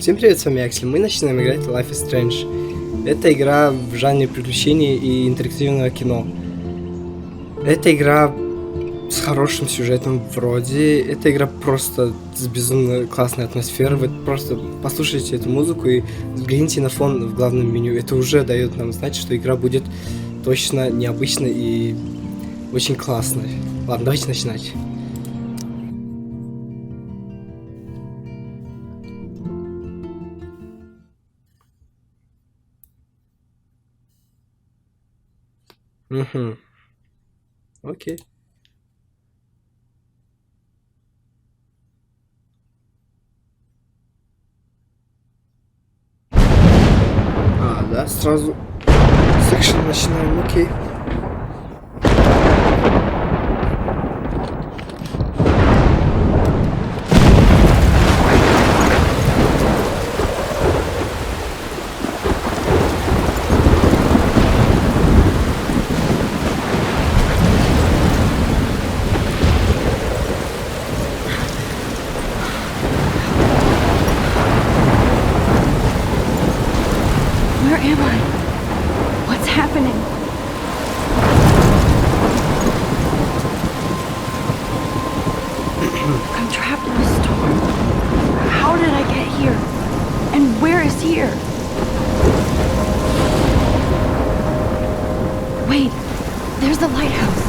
Всем привет, с вами Аксель. Мы начинаем играть Life is Strange. Это игра в жанре приключений и интерактивного кино. Это игра с хорошим сюжетом вроде. Эта игра просто с безумно классной атмосферой. Вы просто послушайте эту музыку и взгляните на фон в главном меню. Это уже дает нам знать, что игра будет точно необычной и очень классной. Ладно, давайте начинать. Угу. Окей. Да, сразу секшн начинаем, окей. Where am I? What's happening? I'm trapped in a storm. How did I get here? And where is here? Wait, there's the lighthouse.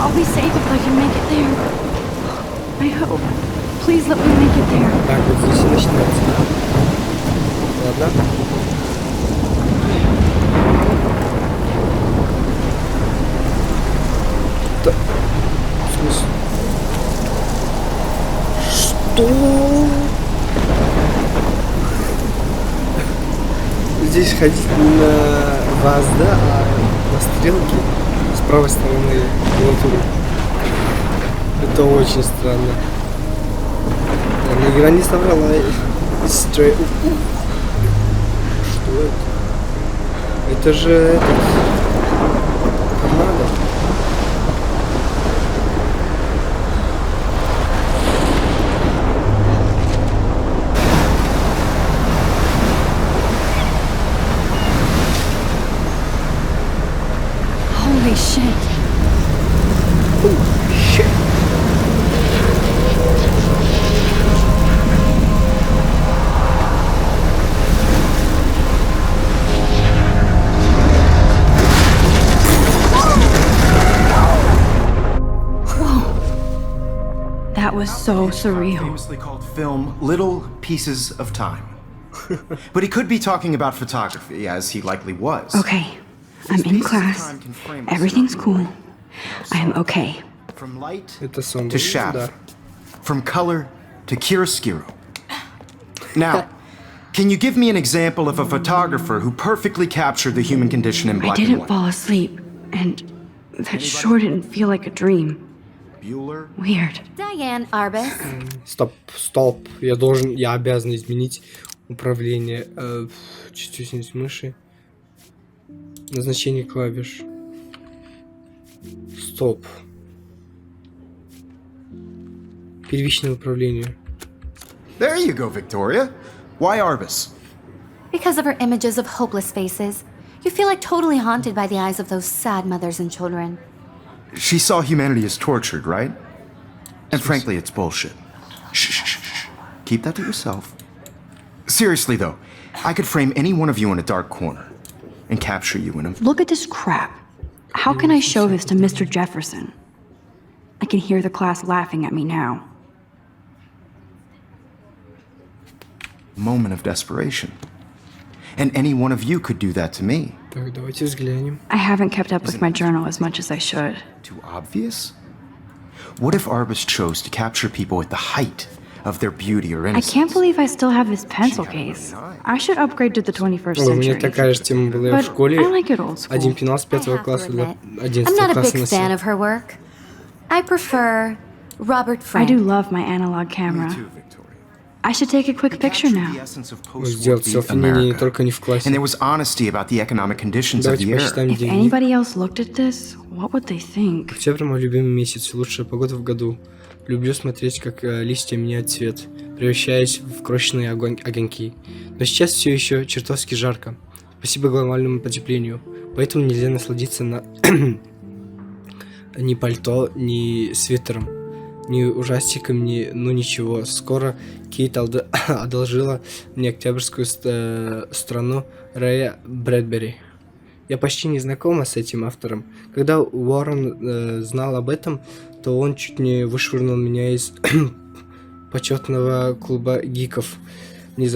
I'll be safe if I can make it there. I hope. Please let me make it there. Так, вот здесь и начинается. Ладно. Что? Здесь ходить на вас, да, а на стрелке с правой стороны клавиатуры. Это очень странно. Игра не соврала. Что это? Это же этот... торнадо. Holy shit. Oh, shit. That was so surreal. Famously called film Little Pieces of Time. But he could be talking about photography, as he likely was. Okay, I'm in class. Everything's cool. I'm okay. From light Это сон. to shadow. From color to chiaroscuro. Now, can you give me an example of a photographer who perfectly captured the human condition in I black and didn't white? fall asleep, and that sure didn't feel like a dream. Bueller? Weird. Diane Arbus. Стоп. Я обязан изменить управление. Чуть-чуть снизить мыши. Назначение клавиш. Стоп. Первичное управление. There you go, Victoria. Why Arbus? Because of her images of hopeless faces, you feel like totally haunted by the eyes of those sad mothers and children. She saw humanity as tortured, right? And frankly, it's bullshit. Shh. Keep that to yourself. Seriously, though, I could frame any one of you in a dark corner and capture you in a... Look at this crap. How can I show this to Mr. Jefferson? I can hear the class laughing at me now. moment of desperation. And any one of you could do that to me. Так, давайте взглянем. I haven't kept up with my journal as much as I should. Too obvious? What if Arbus chose to capture people at the height of their beauty or I innocence? can't believe I still have this pencil case. I should upgrade to the 21st Ой, у меня century. такая же тема была в But школе. I like it old school. Один пенал с I 5 have to класса до admit, I'm 11 not a класса big fan носил. of her work. I prefer Robert I do Frank. love my analog camera. Me too, Victoria. I should take a quick He picture captured now. the essence of Сделать post-war селфи не America. только не в классе. And there was honesty about the economic conditions of Давайте the era. посчитаем If дневник. anybody else looked at this, what would they think? Октябрь мой любимый месяц, лучшая погода в году. Люблю смотреть, как листья меняют цвет. превращаясь в крошечные огоньки. Но сейчас все еще чертовски жарко. Спасибо глобальному потеплению. Поэтому нельзя насладиться на ни пальто, ни свитером, ни ужастиком, ни... Ну ничего. Скоро Кейт одолжила мне октябрьскую страну Рэя Брэдбери. Я почти не знакома с этим автором. Когда Уоррен знал об этом, то он чуть не вышвырнул меня из почетного клуба гиков, не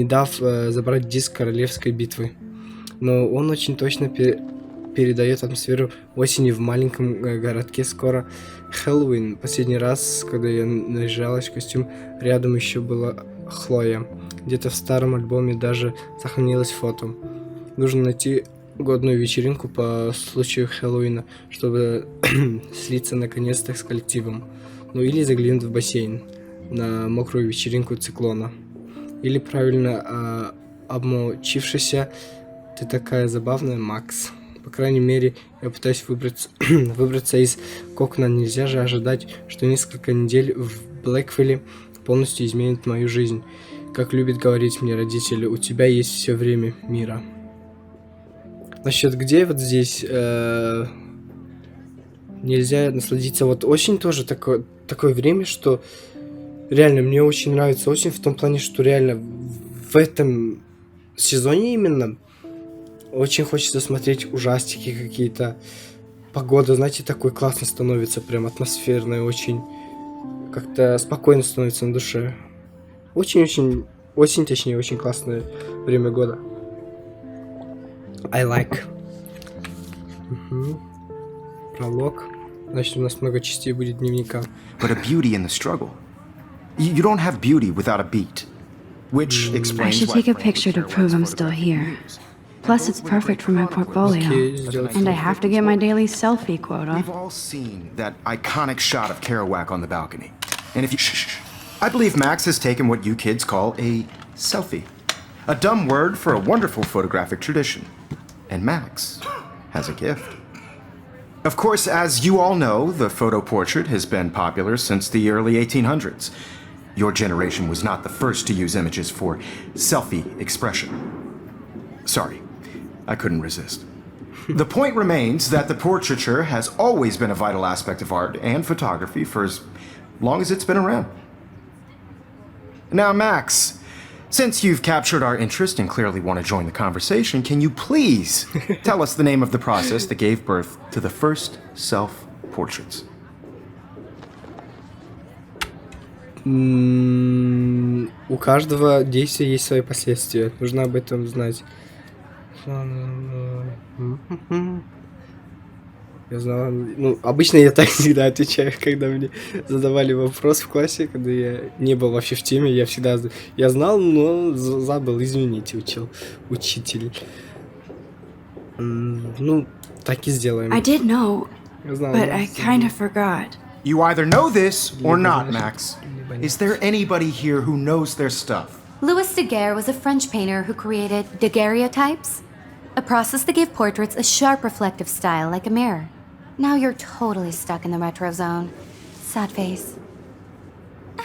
дав забрать диск Королевской битвы. Но он очень точно передает атмосферу осени в маленьком городке. Скоро Хэллоуин. Последний раз, когда я наряжалась в костюм, рядом еще была Хлоя. Где-то в старом альбоме даже сохранилось фото. Нужно найти годную вечеринку по случаю Хэллоуина, чтобы слиться наконец-то с коллективом. Ну или заглянуть в бассейн на мокрую вечеринку циклона. Или правильно обмочившийся «Ты такая забавная, Макс». По крайней мере, я пытаюсь выбраться из кокона. Нельзя же ожидать, что несколько недель в Блэквилле полностью изменит мою жизнь. Как любят говорить мне родители, у тебя есть все время мира. Насчет где вот здесь нельзя насладиться. Вот осень тоже такое время, что реально мне очень нравится осень в том плане, что реально в этом сезоне именно очень хочется смотреть ужастики какие-то. Погода, знаете, такой классно становится, прям атмосферная, очень как-то спокойно становится на душе. Очень-очень, осень, точнее, очень классное время года. I like. Пролог. Значит, у нас много частей будет дневника. But a beauty in the struggle. You don't have beauty without a beat. Which I explains should why take a Franklin picture to Kerouac's prove I'm still photograph here. Plus, it's perfect for my portfolio. And I have to get my daily selfie quota. We've all seen that iconic shot of Kerouac on the balcony. And if you... Shh. I believe Max has taken what you kids call a selfie. A dumb word for a wonderful photographic tradition. And Max has a gift. Of course, as you all know, the photo portrait has been popular since the early 1800s. Your generation was not the first to use images for selfie expression. Sorry, I couldn't resist. The point remains that the portraiture has always been a vital aspect of art and photography for as long as it's been around. Now, Max, since you've captured our interest and clearly want to join the conversation, can you please tell us the name of the process that gave birth to the first self-portraits? У каждого действия есть свои последствия. Нужно об этом знать. Я знал, ну, обычно я так всегда отвечаю, когда мне задавали вопрос в классе, когда я не был вообще в теме, я всегда, я знал, но забыл, извините, учитель. Ну, так и сделаем. I did know, Я знал, but I kind of forgot. You either know this or not, Max. Is there anybody here who knows their stuff? Louis Daguerre was a French painter who created daguerreotypes, a process that gave portraits a sharp reflective style like a mirror. Now you're totally stuck in the retro zone. Sad face.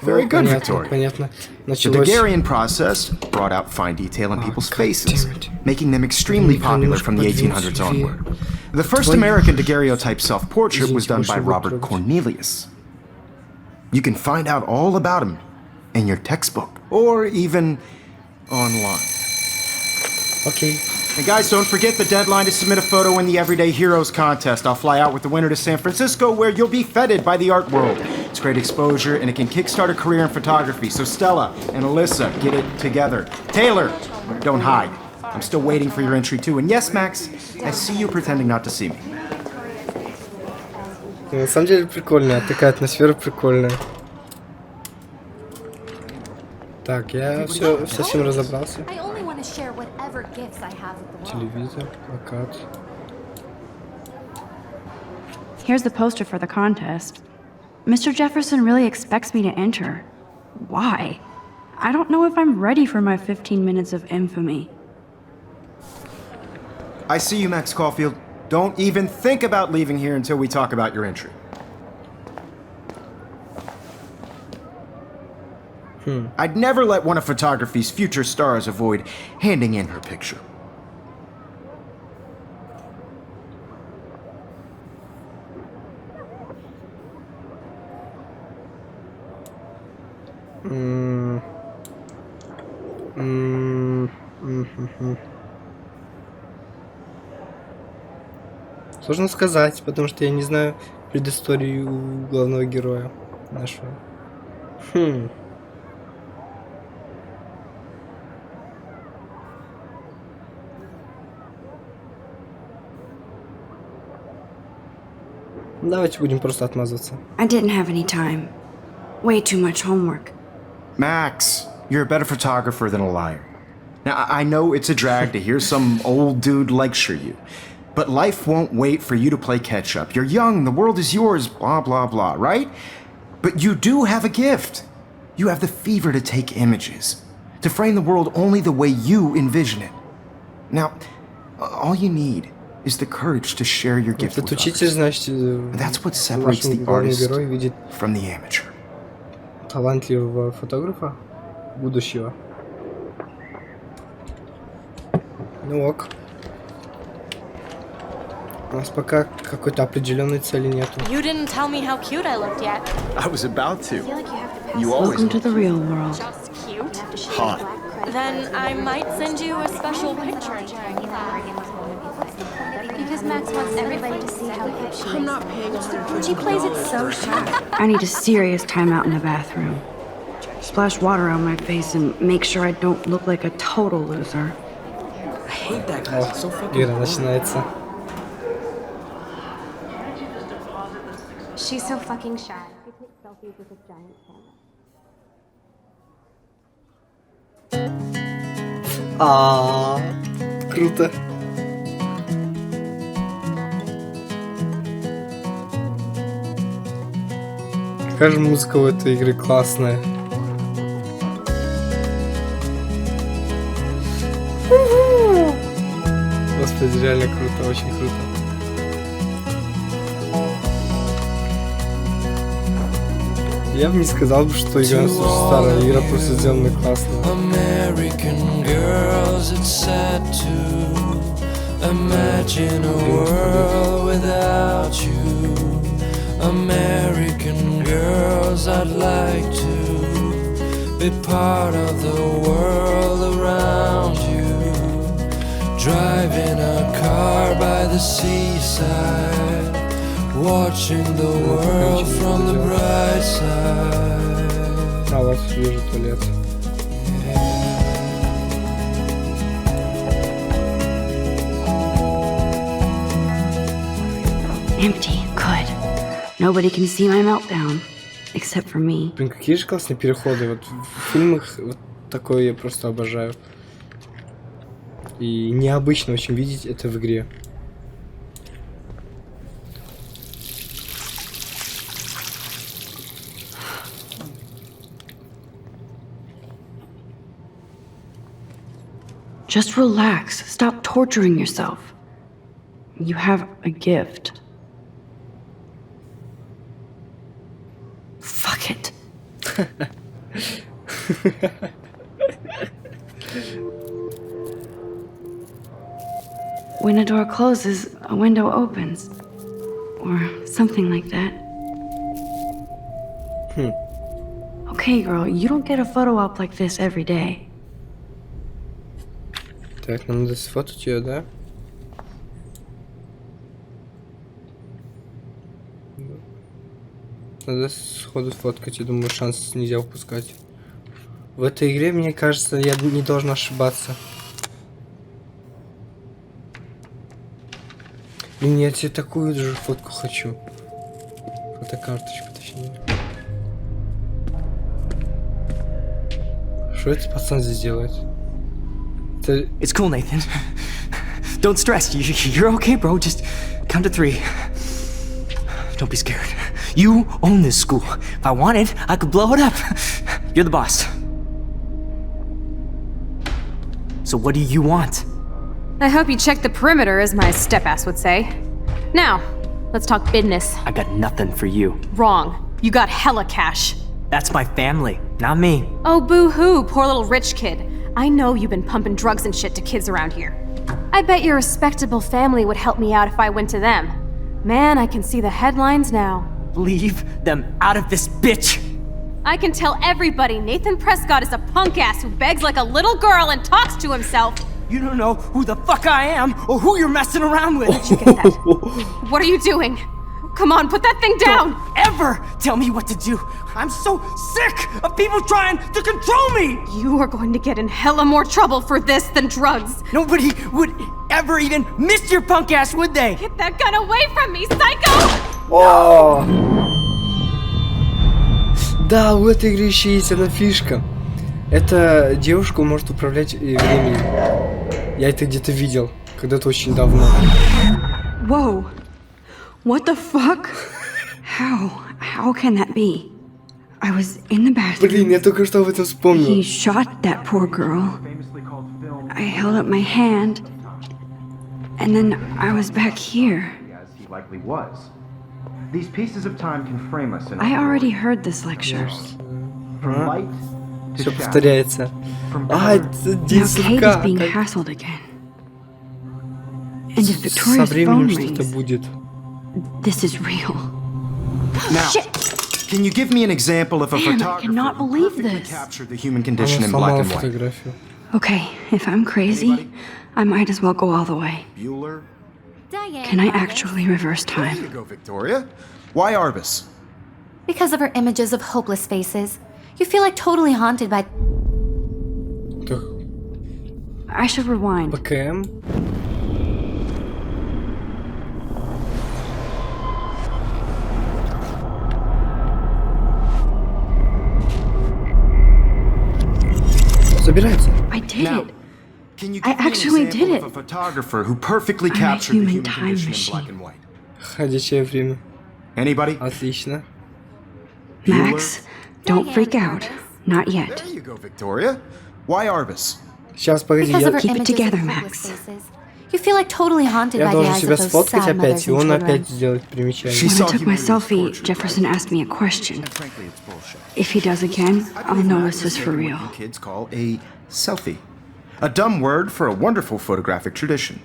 Very good, Понятно, Victoria. понятно. The Началось... Daguerrean process brought out fine detail in people's faces, damn it. making them extremely popular from the 1800s onward. The first American daguerreotype self-portrait was done by Robert Cornelius. You can find out all about him in your textbook, or even online. Окей. And guys, don't forget the deadline to submit a photo in the Everyday Heroes contest. I'll fly out with the winner to San Francisco, where you'll be feted by the art world. It's great exposure, and it can kickstart a career in photography. So Stella and Alyssa, get it together. Taylor, don't hide. I'm still waiting for your entry too. And yes, Max, I see you pretending not to see me. На самом деле прикольная, такая атмосфера прикольная. Так, я все совсем разобрался. I only want to share whatever gifts I have with the world. Телевизор, плакат. Here's the poster for the contest. Mr. Jefferson really expects me to enter. Why? I don't know if I'm ready for my 15 minutes of infamy. I see you, Max Caulfield. Don't even think about leaving here until we talk about your entry. I'd never let one of photography's future stars avoid handing in her picture. Сложно сказать, потому что я не знаю предысторию главного героя нашего. Давайте будем просто отмазываться. I didn't have any time. Way too much homework. Max, you're a better photographer than a liar. Now, I know it's a drag to hear some old dude lecture you, but life won't wait for you to play catch up. You're young, the world is yours, blah, blah, blah, right? But you do have a gift. You have the fever to take images, to frame the world only the way you envision it. Now, all you need is the courage to share your gift Этот with учитель, others. значит, That's what separates the главный artist герой видит from the amateur. талантливого фотографа будущего. Ну ок. У нас пока какой-то определенной цели нету. You didn't tell me how cute I looked yet. I was about to. You always Welcome to the real world. Just cute? hot. Then I might send you a special picture. Because Max wants everybody to see how hip she is. I'm not paying attention. She plays it so sharp. I need a serious timeout in the bathroom. Splash water on my face and make sure I don't look like a total loser. I hate that guy. It's so fucking Игра начинается. She's so fucking shy. She takes selfies with a giant camera. Круто. Какая же музыка у этой игры классная. Господи, реально круто, очень круто. Я бы не сказал, что игра старая, игра просто сделана классно. American girls, it's sad to imagine a world without you. American girls, I'd like to be part of the world around you. Driving a car by the seaside, watching the world from the bright side. А вот вижу туалет. Empty. Good. Nobody can see my meltdown. Except for me. Блин, какие же классные переходы. Вот в фильмах вот такое я просто обожаю. И необычно очень видеть это в игре. Just relax. Stop torturing yourself. You have a gift. Fuck it. When a door closes, a window opens. Or something like that. Okay, girl, you don't get a photo op like this every day. Так, нам надо сфотать ее, да? Надо сходу сфоткать, я думаю, шанс нельзя упускать. В этой игре, мне кажется, я не должен ошибаться. Блин, я тебе такую же фотку хочу. Фотокарточку, точнее. Что этот пацан здесь делает? Это... It's cool, Nathan. Don't stress. You're okay, bro. Just count to 3. Don't be scared. You own this school. If I wanted, I could blow it up. You're the boss. So what do you want? I hope you checked the perimeter, as my step-ass would say. Now, let's talk business. I got nothing for you. Wrong. You got hella cash. That's my family. Not me. Oh, boo-hoo, poor little rich kid. I know you've been pumping drugs and shit to kids around here. I bet your respectable family would help me out if I went to them. Man, I can see the headlines now. Leave them out of this bitch! I can tell everybody Nathan Prescott is a punk ass who begs like a little girl and talks to himself. You don't know who the fuck I am or who you're messing around with. You get that? What are you doing? Come on, put that thing down! Don't ever tell me what to do. I'm so sick of people trying to control me. You are going to get in hella more trouble for this than drugs. Nobody would ever even miss your punk ass, would they? Get that gun away from me, psycho! О! Да, у этой игры еще есть одна фишка. Эта девушка может управлять временем. Я это где-то видел, когда-то очень давно. Whoa. What the fuck? How can that be? I was in the bathroom. Блин, я только что об этом вспомнил. He shot that poor girl. I held up my hand. And then I was back here. As he likely was. These pieces of time can frame us in I already heard this lecture. from light to Все shadow. повторяется. А, это Now детство. Kate is being hassled again. And if Со Victoria's phone временем что-то rings, будет. this is real. Now, can you give me an example of a Man, I photographer cannot who believe perfectly this. captured the human Она condition in black сломала and white? фотографию. Okay, if I'm crazy, I might as well go all the way. Bueller? Diane. Can I Arbus. actually reverse There you time? go, Victoria. Why Arbus? Because of her images of hopeless faces. You feel like totally haunted by. Так, I should rewind. ПКМ. Собирается. I did Now, it. can you I give me an actually example did of it. a photographer who perfectly I'm a captured the human human time condition in machine. black and white? Ходячее время. Anybody? Отлично. Max, don't freak out. Not yet. There you go, Victoria. Why Arbus? Сейчас, погоди, Because of her я, Keep it images together, of Max. hopeless faces. You feel like totally haunted я by the должен eyes себя of those сфоткать sad mothers опять, и and он children. опять сделает примечание. She When I saw took my humanity selfie, tortured, Jefferson asked me a question. and frankly, it's bullshit. If he does again, I'll know Max this is for taking real. what you kids call a selfie. A dumb word for a wonderful photographic tradition.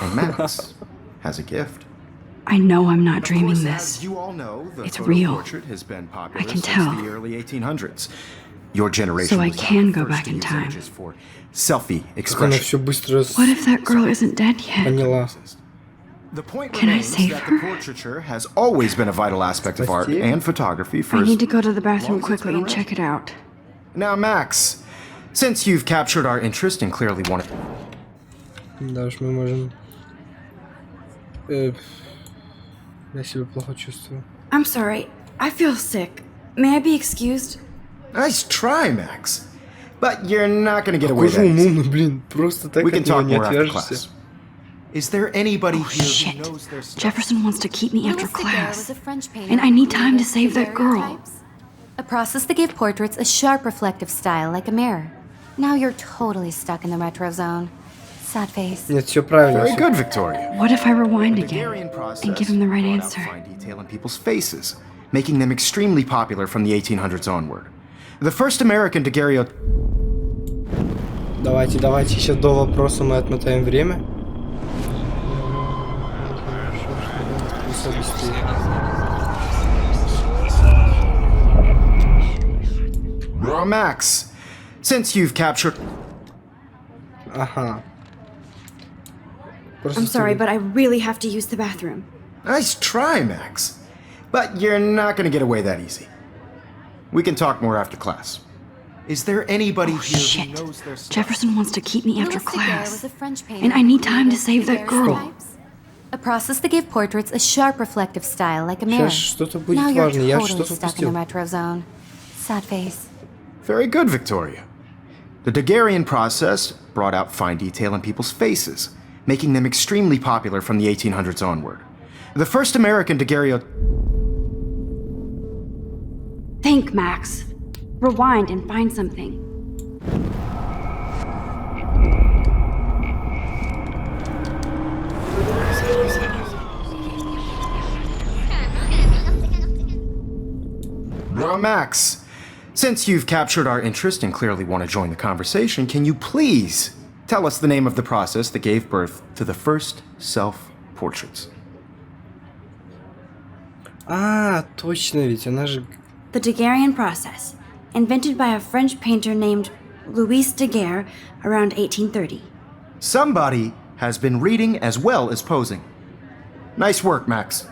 And Max has a gift. I know I'm not Of dreaming course, this. as you all know, the It's photo real. portrait has been popular I can since tell. the early 1800s. Your generation So I was not can the go first back to in use time. images for selfie Как она expression. все быстро What if that girl isn't dead yet? поняла. The point Can I remains save that her? the portraiture has always been a vital aspect of art Спасти? and photography for I as need to go to the bathroom long as it's quickly been and around. check it out. Now, Max, since you've captured our interest and clearly want to... Да уж, мы можем... Я себя плохо чувствую. I'm sorry. I feel sick. May I be excused? Nice try, Max. But you're not going to get Какой away же that он easy. умный, блин. Просто так We can от него talk не more after отвяжешься. class. Is there anybody Oh, here shit. who knows their stuff? Jefferson wants to keep me after Louis Daguerre was class. a French painter And I need who time to created save that girl. daguerreotypes, a process that gave portraits a sharp reflective style like a mirror. Now you're totally stuck in the retro zone. Sad face. Нет, все правильно. Very всё. good, Victoria. What if I rewind The again Daguerrean process and give him the right brought out answer? fine detail in people's faces, making them extremely popular from the 1800s onward. The first American daguerreotype... Давайте, еще до вопроса мы отмотаем время. Всё быстрее. Max, since you've captured... Ага. Просто I'm sorry, чтобы- but I really have to use the bathroom. Nice try, Max. But you're not going to get away that easy. We can talk more after class. Is there anybody Oh, here shit. who knows their stuff? Jefferson wants to keep me after Louis Daguerre was class. a French painter And I need who time to created save that girl. daguerreotypes, a process that gave portraits a sharp reflective style like a mirror. Сейчас что-то будет Now you're важно, я totally что-то stuck in the упустил. retro zone. Sad face. Very good, Victoria. The Daguerrean process brought out fine detail in people's faces, making them extremely popular from the 1800s onward. The first American daguerreotype... Think, Max. Rewind and find something. Max, Since you've captured our interest and clearly want to join the conversation, can you please tell us the name of the process that gave birth to the first self-portraits? А, точно, ведь она же... The Daguerrean process, invented by a French painter named Louis Daguerre around 1830. Somebody has been reading as well as posing. Nice work, Max.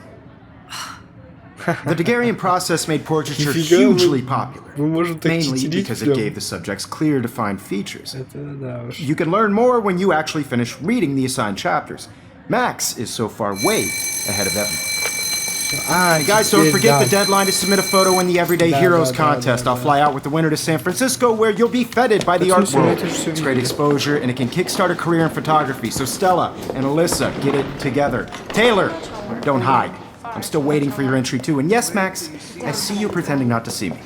The Daguerrean process made portraiture hugely popular, mainly because it gave the subjects clear, defined features. You can learn more when you actually finish reading the assigned chapters. Max is so far way ahead of everyone. Hey guys, don't forget the deadline to submit a photo in the Everyday Heroes contest. I'll fly out with the winner to San Francisco, where you'll be feted by the art world. It's great exposure, and it can kickstart a career in photography. So Stella and Alyssa, get it together. Taylor, don't hide. I'm still waiting for your entry too. And yes, Max, I see you pretending not to see me.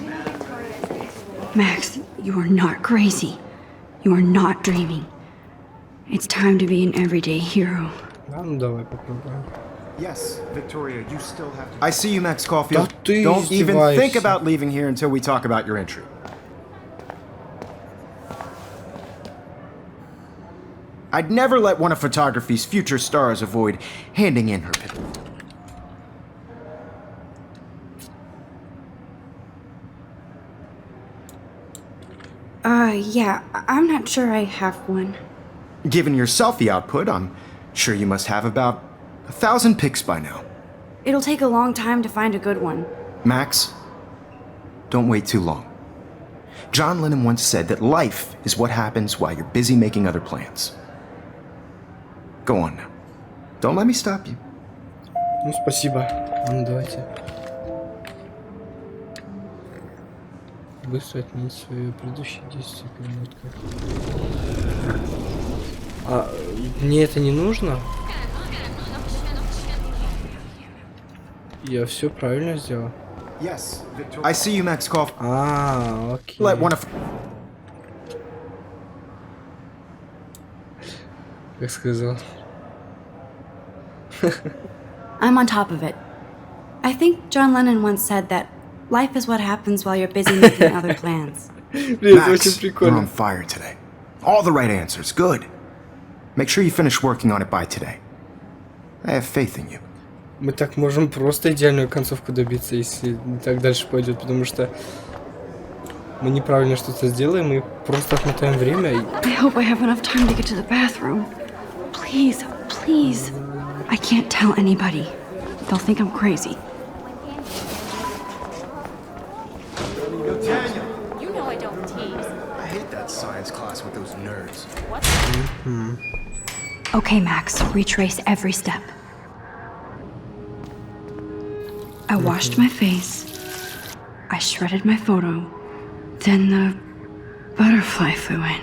Max, you are not crazy. You are not dreaming. It's time to be an everyday hero. Ну, давай попробуем. Yes, Victoria, you still have to... I see you, Max Caulfield. Да ты Don't even издеваешься. think about leaving here until we talk about your entry. I'd never let one of photography's future stars avoid handing in her picture. Yeah, I'm not sure I have one. Given your selfie output, I'm sure you must have about 1,000 pics by now. It'll take a long time to find a good one. Max, don't wait too long. John Lennon once said that life is what happens while you're busy making other plans. Go on now. Don't let me stop you. Ну, спасибо. Ну, давайте. Быстро отменить свое предыдущее действие. А мне это не нужно? Я все правильно сделал. Yes, I see you, Max Caulfield. А, окей. Let one of... Как сказал. I'm on top of it. I think John Lennon once said that life is what happens while you're busy making other plans. Блин, это очень Max, you're on прикольно. fire today. All the right answers. Good. Make sure you finish working on it by today. I have faith in you. Мы так можем просто идеальную концовку добиться, если так дальше пойдет, потому что мы неправильно что-то сделаем и просто отмотаем время. И... I hope I have enough time to get to the bathroom. Please, please. I can't tell anybody. They'll think I'm crazy. You know I don't tease. I hate that science class with those nerds. What? Okay, Max, retrace every step. I washed my face. I shredded my photo. Then the butterfly flew in.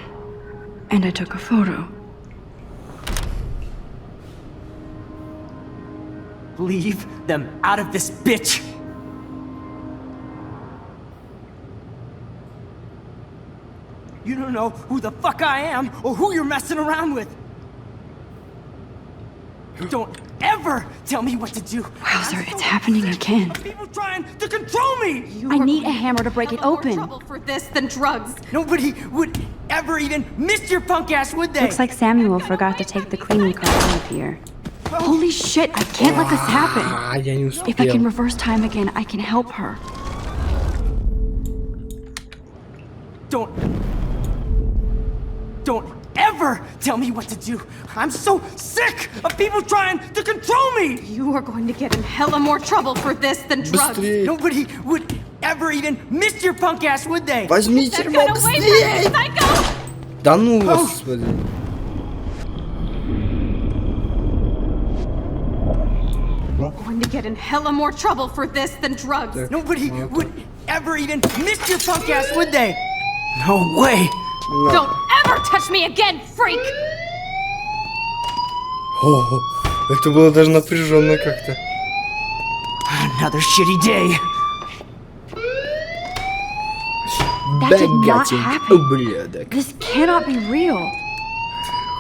And I took a photo. Leave them out of this bitch! You don't know who the fuck I am or who you're messing around with! Don't ever tell me what to do! Wowzer, it's happening again. People trying to control me! I need a hammer to break it open. Trouble for this than drugs. Nobody would ever even miss your punk ass, would they? Looks like Samuel forgot to take the cleaning cart out of here. Holy shit, I can't let this happen. А, я не If I can успел. reverse time again, I can help her. Don't ever tell me what to do! I'm so sick of people trying to control me! You are going to get in hella more trouble for this than drugs. Быстрее. Nobody would ever even miss your punk ass, would they? Возьмите Get ребят, away from быстрее! me, psycho! Да ну вас, господи. Going to get in hella more trouble for this than drugs. Nobody would ever even miss your punk ass, would they? No way! Don't ever touch me again, freak! О, это было даже напряженно как-то. Another shitty day. That did not Богатенький happen. ублюдок. This cannot be real.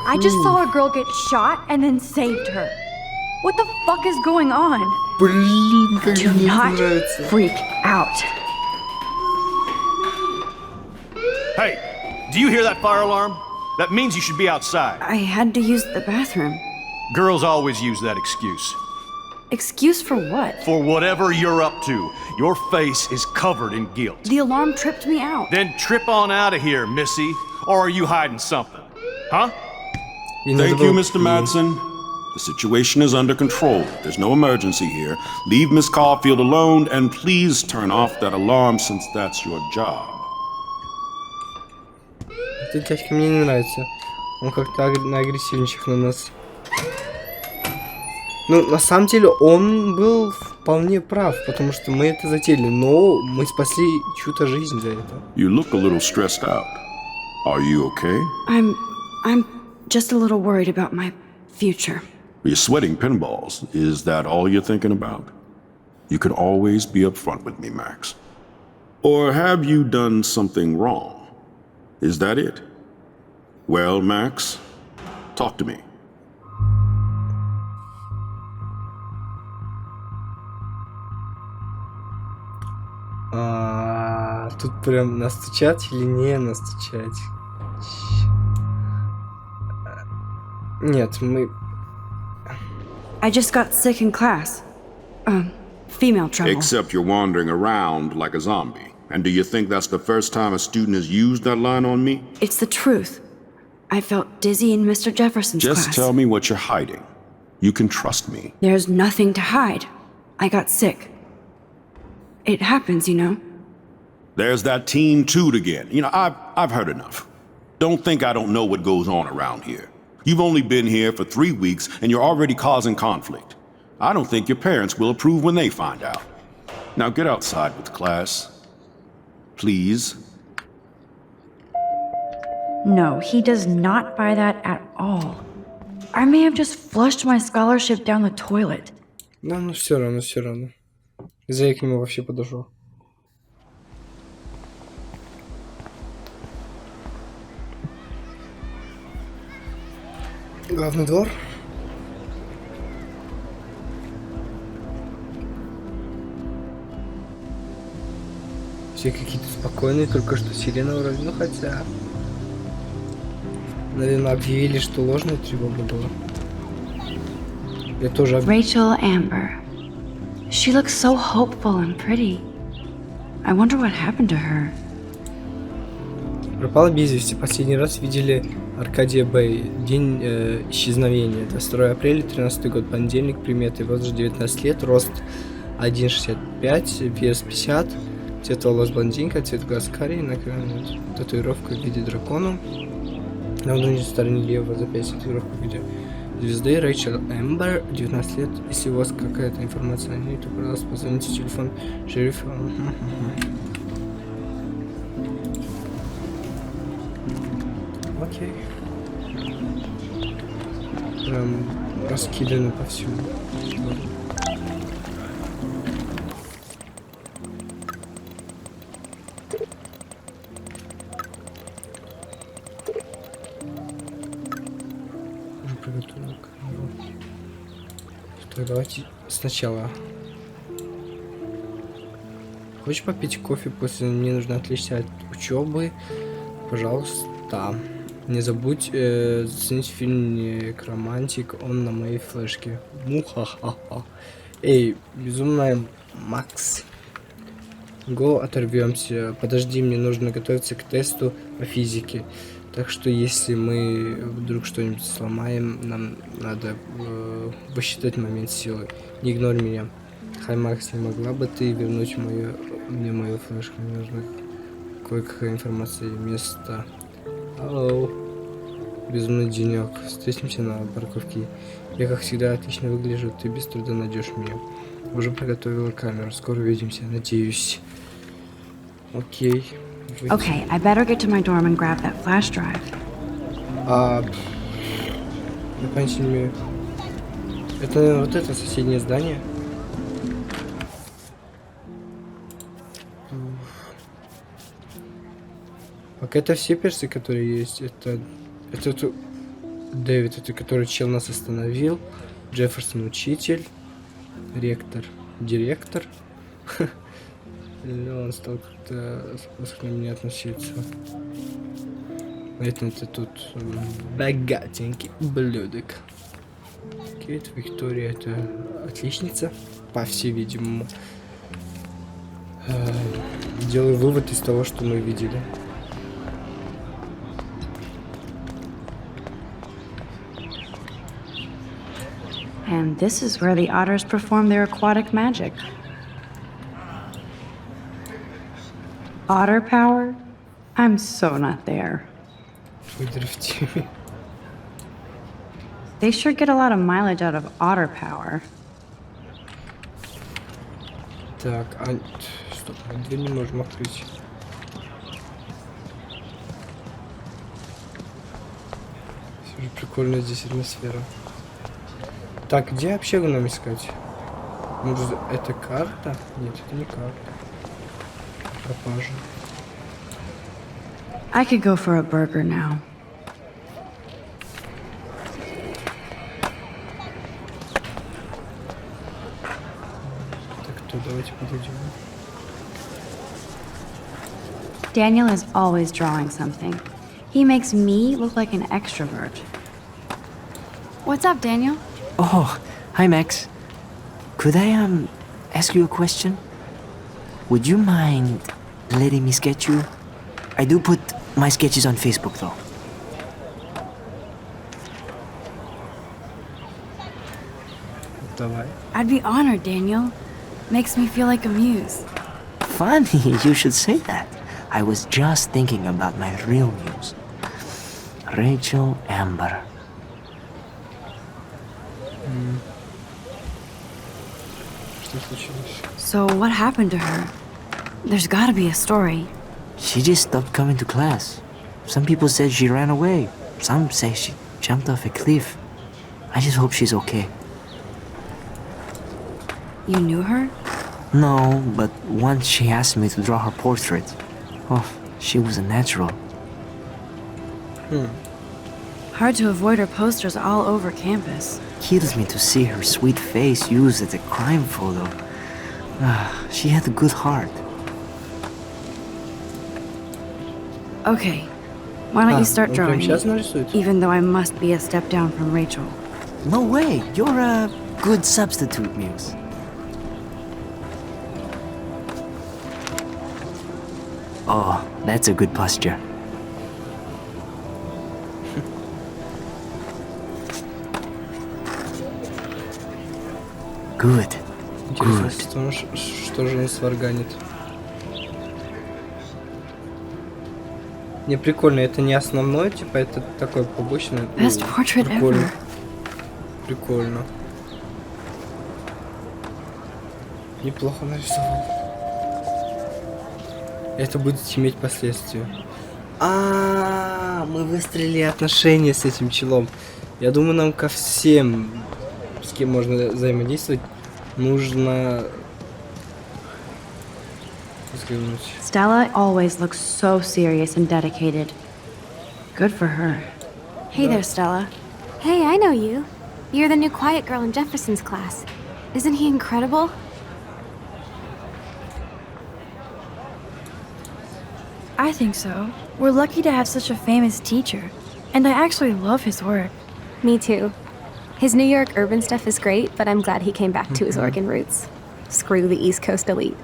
I just saw a girl get shot and then saved her. What the fuck is going on? Блин, как же Do мне это not нравится. freak out. Hey, do you hear that fire alarm? That means you should be outside. I had to use the bathroom. Girls always use that excuse. Excuse for what? For whatever you're up to, your face is covered in guilt. The alarm tripped me out. Then trip on out of here, Missy. Or are you hiding something? Huh? Thank you, Mr. Madsen. The situation is under control. There's no emergency here. Leave Miss Caulfield alone, and please turn off that alarm since that's your job. Этот дядька мне не нравится. Он как-то агрессивничает на нас. Ну, на самом деле, он был вполне прав, потому что мы это затеяли, но мы спасли чью-то жизнь за это. You look a little stressed out. Are you okay? I'm just a little worried about my future. You're sweating pinballs. Is that all you're thinking about? You can always be upfront with me, Max. Or have you done something wrong? Is that it? Well, Max, talk to me. Тут прям настучать или не настучать? Нет, мы... I just got sick in class. Female trouble. Except you're wandering around like a zombie. And do you think that's the first time a student has used that line on me? It's the truth. I felt dizzy in Mr. Jefferson's class. Just tell me what you're hiding. You can trust me. There's nothing to hide. I got sick. It happens, you know. There's that teen toot again. You know, I've heard enough. Don't think I don't know what goes on around here. You've only been here for 3 weeks and you're already causing conflict. I don't think your parents will approve when they find out. Now get outside with class. Please. No, he does not buy that at all. I may have just flushed my scholarship down the toilet. Да, ну все равно, все равно. За я к нему вообще подошел. Главный двор. Все какие-то спокойные, только что сирена вроде, ну хотя... Наверное, объявили, что ложная тревога была. Я тоже... Rachel Amber. She looks so hopeful and pretty. I wonder what happened to her. Пропала без вести. Последний раз видели Аркадия Бэй. День исчезновения. Это 2 апреля, 13 год, понедельник, приметы. Возраст 19 лет, рост 1,65, вес 50, цвет волос блондинка, цвет глаз карий, татуировка в виде дракона. На внутренней стороне левого запястья татуировка в виде звезды. Рэйчел Эмбер, 19 лет. Если у вас какая-то информация о ней, то, пожалуйста, позвоните в телефон шерифа. Окей. Прям раскиданы повсюду. Так, давайте сначала. Хочешь попить кофе после? Мне нужно отвлечься от учебы. Пожалуйста. Не забудь заценить фильм «Некромантик», он на моей флешке. Мухахаха. Эй, безумная Макс. Го, оторвемся. Подожди, мне нужно готовиться к тесту по физике. Так что если мы вдруг что-нибудь сломаем, нам надо высчитать момент силы. Не игнорь меня. Хай, Макс, не могла бы ты вернуть мне мою флешку? Мне нужна кое-какая информация и место. Алло. Безумный денек. Встретимся на парковке. Я, как всегда, отлично выгляжу. Ты без труда найдешь меня. Уже приготовила камеру. Скоро увидимся, надеюсь. Окей. Okay, I better get to my dorm and grab that flash drive. Я понятия не имею. Это, наверное, вот это соседнее здание. Пока это все персы, которые есть. Это Дэвид, это который чел нас остановил. Джефферсон учитель. Ректор. Директор. Или он стал как-то к нам не относиться. Поэтому ты тут богатенький ублюдок. Кейт Виктория — это отличница, по всей видимому. Делаю вывод из того, что мы видели. And this is where the otters perform their aquatic magic. Otter power? I'm so not there. They sure get a lot of mileage out of otter power. Так, стоп, мы дверь не можем открыть. Все же прикольная здесь атмосфера. Так, где общагу нам искать? Может, это карта? Нет, это не карта. Пропажа. I could go for a burger now. Так, то давайте подойдем. Daniel is always drawing something. He makes me look like an extrovert. What's up, Daniel? Oh, hi, Max. Could I, ask you a question? Would you mind letting me sketch you? I do put my sketches on Facebook, though. Давай. I'd be honored, Daniel. Makes me feel like a muse. Funny you should say that. I was just thinking about my real muse. Rachel Amber. Что случилось? So what happened to her? There's gotta be a story. She just stopped coming to class. Some people said she ran away. Some say she jumped off a cliff. I just hope she's okay. You knew her? No, but once she asked me to draw her portrait. Oh, she was a natural. Hard to avoid her posters all over campus. Kills me to see her sweet face used as a crime photo. She had a good heart. Okay, why don't you start он прям drawing? сейчас нарисует? Even though I must be a step down from Rachel. No way, you're a good substitute, Muse. Oh, that's a good posture. Good. Интересно, Good. что же он сварганит? Не, прикольно, это не основное, типа, это такое побочное. Best portrait прикольно. ever. Прикольно. Неплохо нарисовал. Это будет иметь последствия. Мы выстроили отношения с этим челом. Я думаю, нам ко всем, с кем можно взаимодействовать, нужно взглянуть. Stella always looks so serious and dedicated. Good for her. Hey there, Stella. Hey, I know you. You're the new quiet girl in Jefferson's class. Isn't he incredible? I think so. We're lucky to have such a famous teacher. And I actually love his work. Me too. His New York urban stuff is great, but I'm glad he came back to his Oregon roots. Screw the East Coast elite.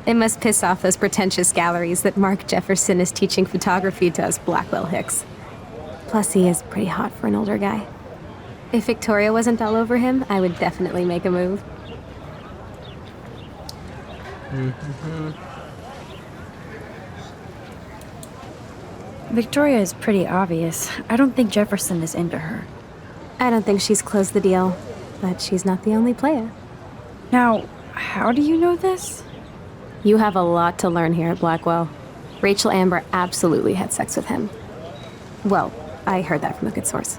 It must piss off those pretentious galleries that Mark Jefferson is teaching photography to us Blackwell Hicks. Plus, he is pretty hot for an older guy. If Victoria wasn't all over him, I would definitely make a move. Victoria is pretty obvious. I don't think Jefferson is into her. I don't think she's closed the deal, but she's not the only player. Now, how do you know this? You have a lot to learn here at Blackwell. Rachel Amber absolutely had sex with him. Well, I heard that from a good source.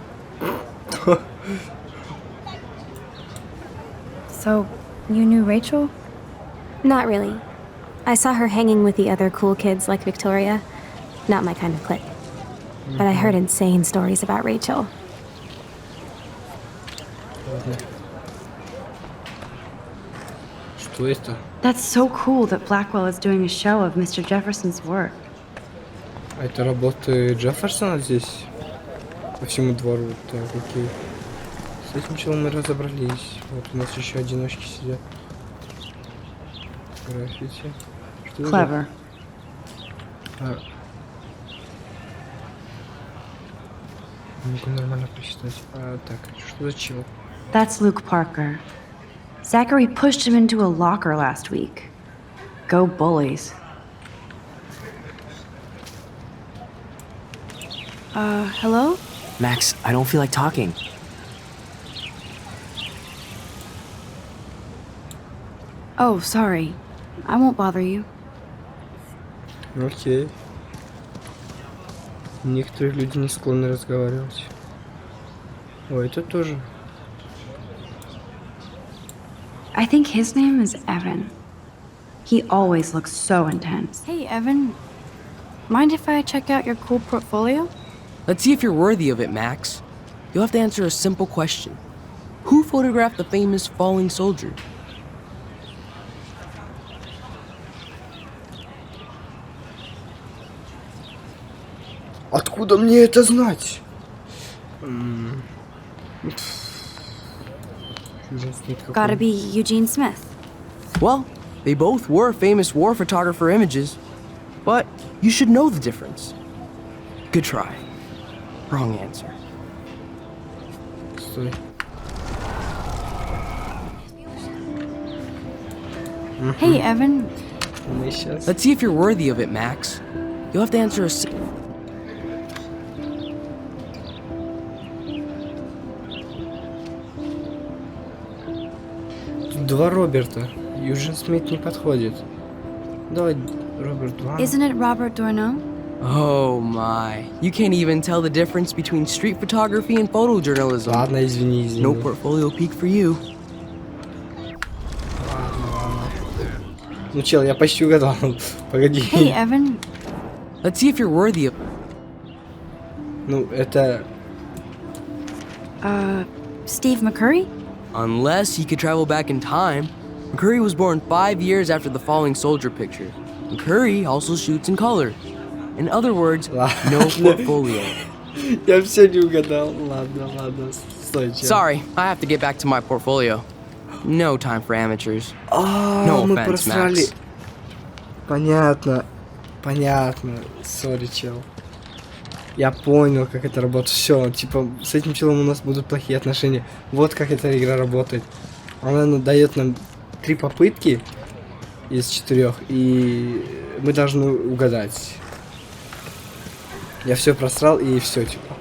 So, you knew Rachel? Not really. I saw her hanging with the other cool kids like Victoria. Not my kind of clique. But I heard insane stories about Rachel. Что Что это? That's so cool that Blackwell is doing a show of Mr. Jefferson's work. А это работы Джефферсона здесь? По всему двору. Так, окей. С этим челом мы разобрались. Вот у нас еще одиночки сидят. Граффити. Что это? Clever. Не могу нормально прочитать. Так, что за чел? That's Luke Parker. Zachary pushed him into a locker last week. Go bullies. Hello? Max, I don't feel like talking. Oh, sorry. I won't bother you. Окей. Некоторые люди не склонны разговаривать. О, это тоже. I think his name is Evan. He always looks so intense. Hey, Evan. Mind if I check out your cool portfolio? Let's see if you're worthy of it, Max. You'll have to answer a simple question. Who photographed the famous falling soldier? Откуда мне это знать? Gotta be Eugene Smith. Well, they both were famous war photographer images, but you should know the difference. Good try. Wrong answer. Стой. Hey, Evan. Мы сейчас. Let's see if you're worthy of it, Max. You'll have to answer a Два Роберта. Юджин Смит не подходит. Давай, Роберт 2. Isn't it Robert Dourneau? Oh my. You can't even tell the difference between street photography and photojournalism. Ладно, извини. No portfolio peak for you. Ну, чел, я почти угадал. Погоди. Hey, Evan. Let's see if you're worthy of... Ну, это... Steve McCurry? Unless he could travel back in time. McCurry was born 5 years after the falling soldier picture. McCurry also shoots in color. In other words, no portfolio. Я все не угадал. Ладно. Стой, чел. Sorry, I have to get back to my portfolio. No time for amateurs. No мы offense, просрали. Max. Понятно. Сори, чел. Я понял, как это работает. Все, типа, с этим челом у нас будут плохие отношения. Вот как эта игра работает. Она дает нам 3 попытки из 4, и мы должны угадать. Я все просрал, и все, типа.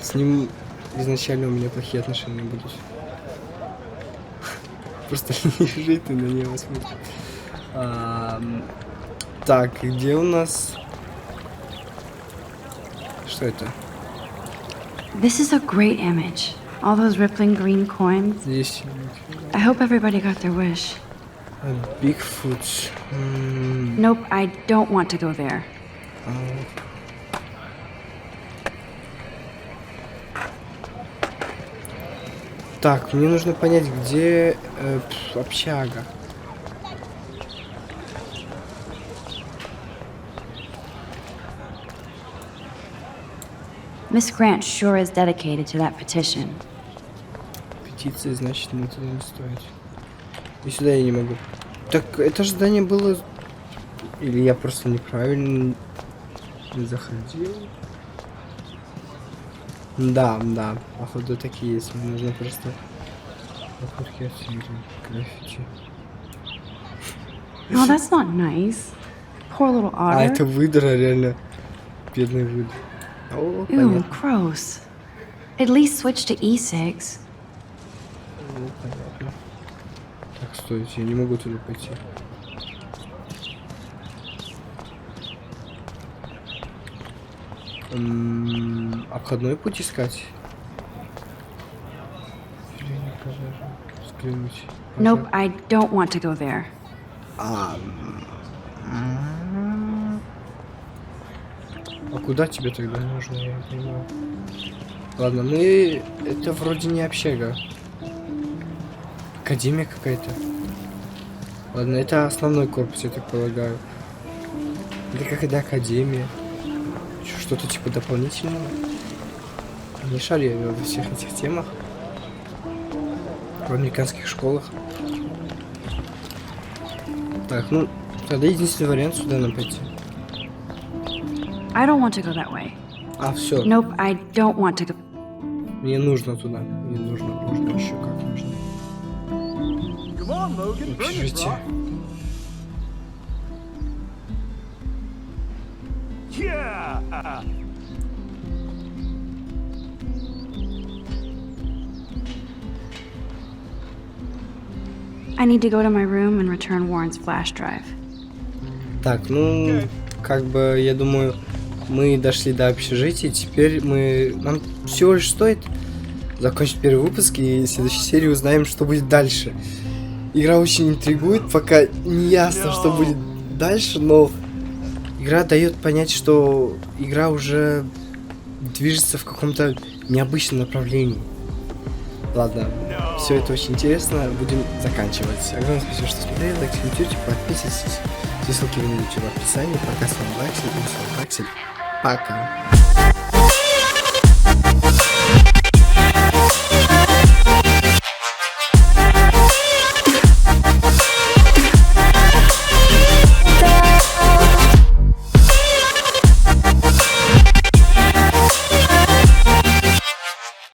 С ним изначально у меня плохие отношения будут. Просто лежит и на него смотрит. Так, где у нас... Что это? This is a great image. All those rippling green coins. Здесь... I hope everybody got their wish. Bigfoot. Nope, I don't want to go there. Так, мне нужно понять, где общага. Miss Grant sure is dedicated to that petition. Петиция, значит, мы туда не стоит. И сюда я не могу. Так, это же здание было... Или я просто неправильно не заходил? Да, походу такие есть. Мне нужно просто... Попытки отсюда. Граффити. Oh, that's not nice. Poor little otter. А, это выдра, реально. Бедный выдр. О, Ew, понятно. gross. At least switch to E6. Понятно. Так, стойте, я не могу туда пойти. Обходной путь искать? Взглянуть. Nope, I don't want to go there. А куда тебе тогда нужно? Я не понимаю. Ладно, мы... Это вроде не общага. Академия какая-то. Ладно, это основной корпус, я так полагаю. Или какая-то академия. Что-то типа дополнительного. Не шарю я во всех этих темах. В американских школах. Так, ну, тогда единственный вариант сюда нам пойти. I don't want to go that way. А, все. Nope, I don't want to go. Мне нужно туда. Мне нужно еще как нужно. Общежитие. I need to go to my room and return Warren's flash drive. Так, ну, как бы, я думаю, мы дошли до общежития. Теперь нам всего лишь стоит закончить первый выпуск, и в следующей серии узнаем, что будет дальше. Игра очень интригует, пока не ясно, что будет дальше, но игра дает понять, что игра уже движется в каком-то необычном направлении. Ладно, все это очень интересно, будем заканчивать. Огромное спасибо, что смотрели, лайк, комментируйте, подписывайтесь. Все ссылки вы найдете в описании. Пока с вами Баксель, пока.